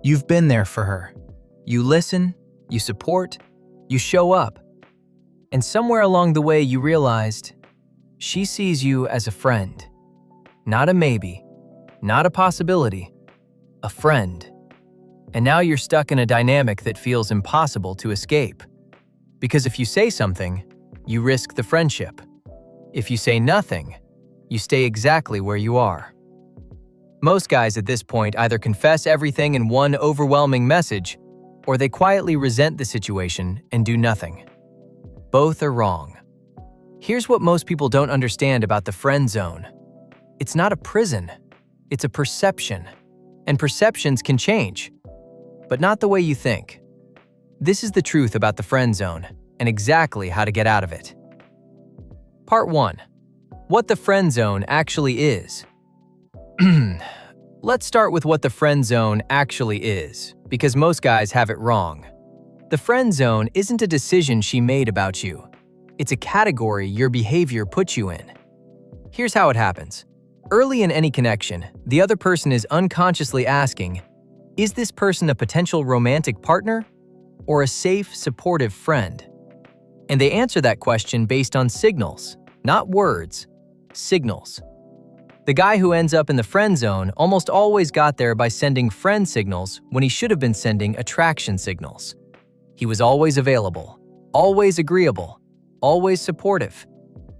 You've been there for her. You listen, you support, you show up. And somewhere along the way you realized she sees you as a friend. Not a maybe, not a possibility, a friend. And now you're stuck in a dynamic that feels impossible to escape. Because if you say something, you risk the friendship. If you say nothing, you stay exactly where you are. Most guys at this point either confess everything in one overwhelming message, or they quietly resent the situation and do nothing. Both are wrong. Here's what most people don't understand about the friend zone. It's not a prison, it's a perception. And perceptions can change, but not the way you think. This is the truth about the friend zone and exactly how to get out of it. Part 1. What the friend zone actually is. Let's start with what the friend zone actually is, because most guys have it wrong. The friend zone isn't a decision she made about you. It's a category your behavior puts you in. Here's how it happens. Early in any connection, the other person is unconsciously asking, is this person a potential romantic partner or a safe, supportive friend? And they answer that question based on signals, not words, signals. The guy who ends up in the friend zone almost always got there by sending friend signals when he should have been sending attraction signals. He was always available, always agreeable, always supportive.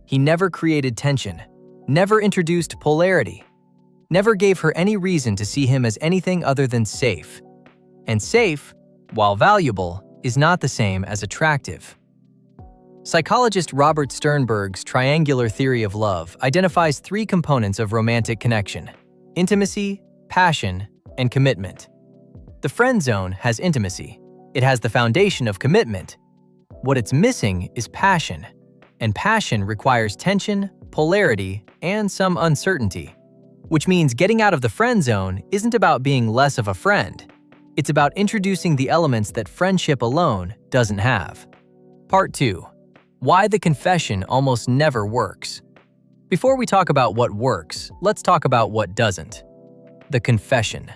He never created tension, never introduced polarity, never gave her any reason to see him as anything other than safe. And safe, while valuable, is not the same as attractive. Psychologist Robert Sternberg's triangular theory of love identifies 3 components of romantic connection: intimacy, passion, and commitment. The friend zone has intimacy. It has the foundation of commitment. What it's missing is passion, and passion requires tension, polarity, and some uncertainty. Which means getting out of the friend zone isn't about being less of a friend. It's about introducing the elements that friendship alone doesn't have. Part 2. Why the confession almost never works. Before we talk about what works, let's talk about what doesn't. The confession.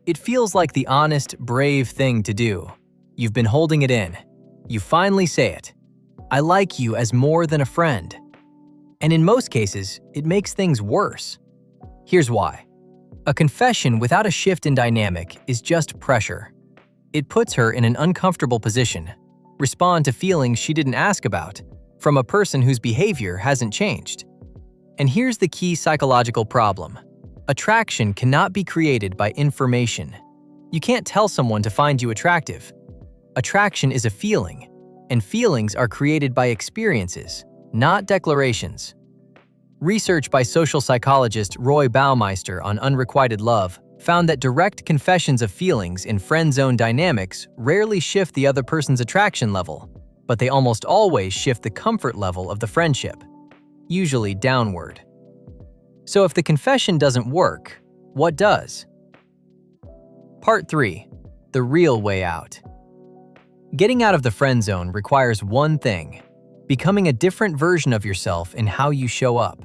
It feels like the honest, brave thing to do. You've been holding it in. You finally say it. I like you as more than a friend. And in most cases, it makes things worse. Here's why. A confession without a shift in dynamic is just pressure. It puts her in an uncomfortable position. Respond to feelings she didn't ask about, from a person whose behavior hasn't changed. And here's the key psychological problem. Attraction cannot be created by information. You can't tell someone to find you attractive. Attraction is a feeling, and feelings are created by experiences, not declarations. Research by social psychologist Roy Baumeister on unrequited love found that direct confessions of feelings in friend zone dynamics rarely shift the other person's attraction level, but they almost always shift the comfort level of the friendship, usually downward. So if the confession doesn't work, what does? Part 3. The real way out. Getting out of the friend zone requires one thing: becoming a different version of yourself in how you show up.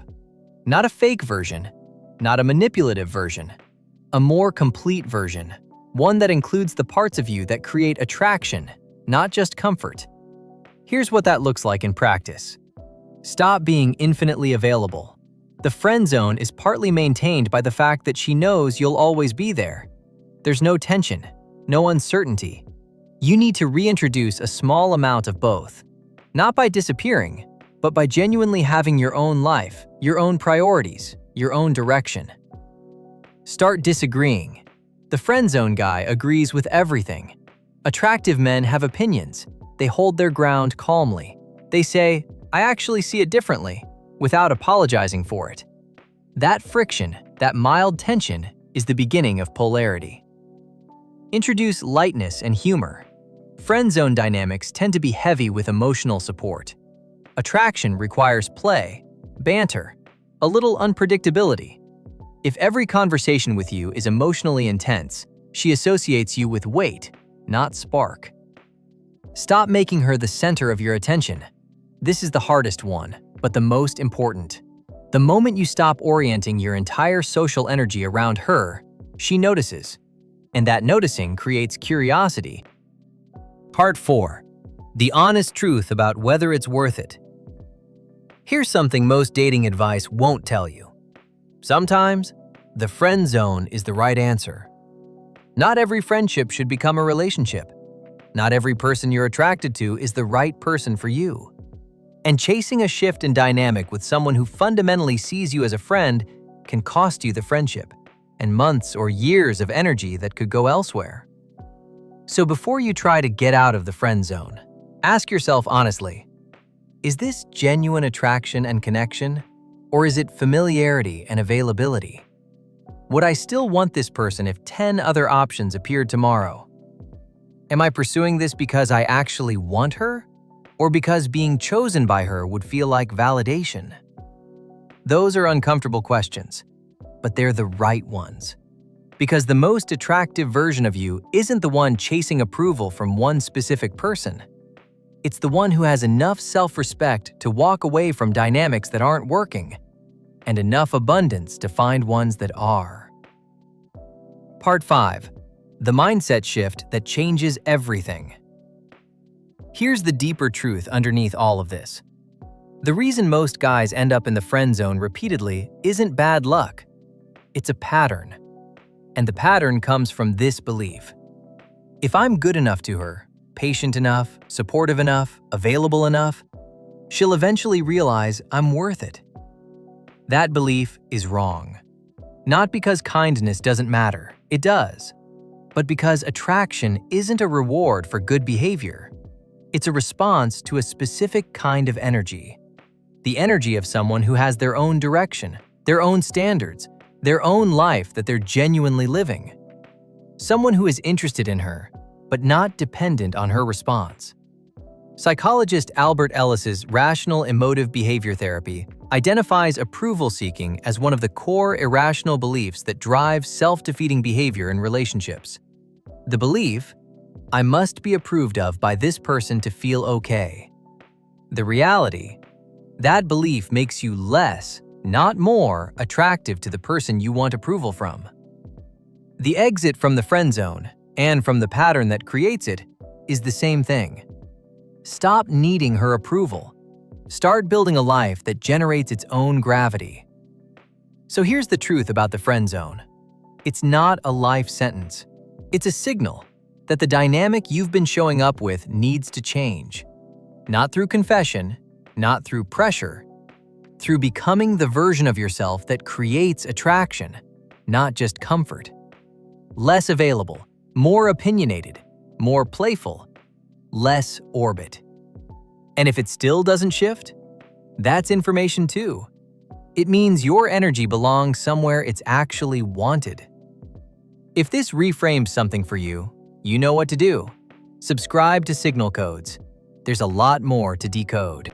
Not a fake version, not a manipulative version. A more complete version, one that includes the parts of you that create attraction, not just comfort. Here's what that looks like in practice. Stop being infinitely available. The friend zone is partly maintained by the fact that she knows you'll always be there. There's no tension, no uncertainty. You need to reintroduce a small amount of both, not by disappearing, but by genuinely having your own life, your own priorities, your own direction. Start disagreeing. The friend zone guy agrees with everything. Attractive men have opinions. They hold their ground calmly. They say, I actually see it differently, without apologizing for it. That friction, that mild tension, is the beginning of polarity. Introduce lightness and humor. Friend zone dynamics tend to be heavy with emotional support. Attraction requires play, banter, a little unpredictability. If every conversation with you is emotionally intense, she associates you with weight, not spark. Stop making her the center of your attention. This is the hardest one, but the most important. The moment you stop orienting your entire social energy around her, she notices. and that noticing creates curiosity. Part 4. The honest truth about whether it's worth it. Here's something most dating advice won't tell you. Sometimes, the friend zone is the right answer. Not every friendship should become a relationship. Not every person you're attracted to is the right person for you. And chasing a shift in dynamic with someone who fundamentally sees you as a friend can cost you the friendship and months or years of energy that could go elsewhere. So before you try to get out of the friend zone, ask yourself honestly, is this genuine attraction and connection, or is it familiarity and availability? Would I still want this person if 10 other options appeared tomorrow? Am I pursuing this because I actually want her, or because being chosen by her would feel like validation? Those are uncomfortable questions, but they're the right ones. Because the most attractive version of you isn't the one chasing approval from one specific person. It's the one who has enough self-respect to walk away from dynamics that aren't working, and enough abundance to find ones that are. Part 5. The mindset shift that changes everything. Here's the deeper truth underneath all of this. The reason most guys end up in the friend zone repeatedly isn't bad luck. It's a pattern. And the pattern comes from this belief. If I'm good enough to her, patient enough, supportive enough, available enough, she'll eventually realize I'm worth it. That belief is wrong. Not because kindness doesn't matter, it does, but because attraction isn't a reward for good behavior. It's a response to a specific kind of energy. The energy of someone who has their own direction, their own standards, their own life that they're genuinely living. Someone who is interested in her, but not dependent on her response. Psychologist Albert Ellis's rational emotive behavior therapy identifies approval-seeking as one of the core irrational beliefs that drive self-defeating behavior in relationships. The belief, I must be approved of by this person to feel okay. The reality, that belief makes you less, not more, attractive to the person you want approval from. The exit from the friend zone, and from the pattern that creates it, is the same thing. Stop needing her approval. Start building a life that generates its own gravity. So here's the truth about the friend zone. It's not a life sentence. It's a signal that the dynamic you've been showing up with needs to change. Not through confession, not through pressure, through becoming the version of yourself that creates attraction, not just comfort. Less available, more opinionated, more playful, less orbit. And if it still doesn't shift, that's information too. It means your energy belongs somewhere it's actually wanted. If this reframes something for you, you know what to do. Subscribe to Signal Codes. There's a lot more to decode.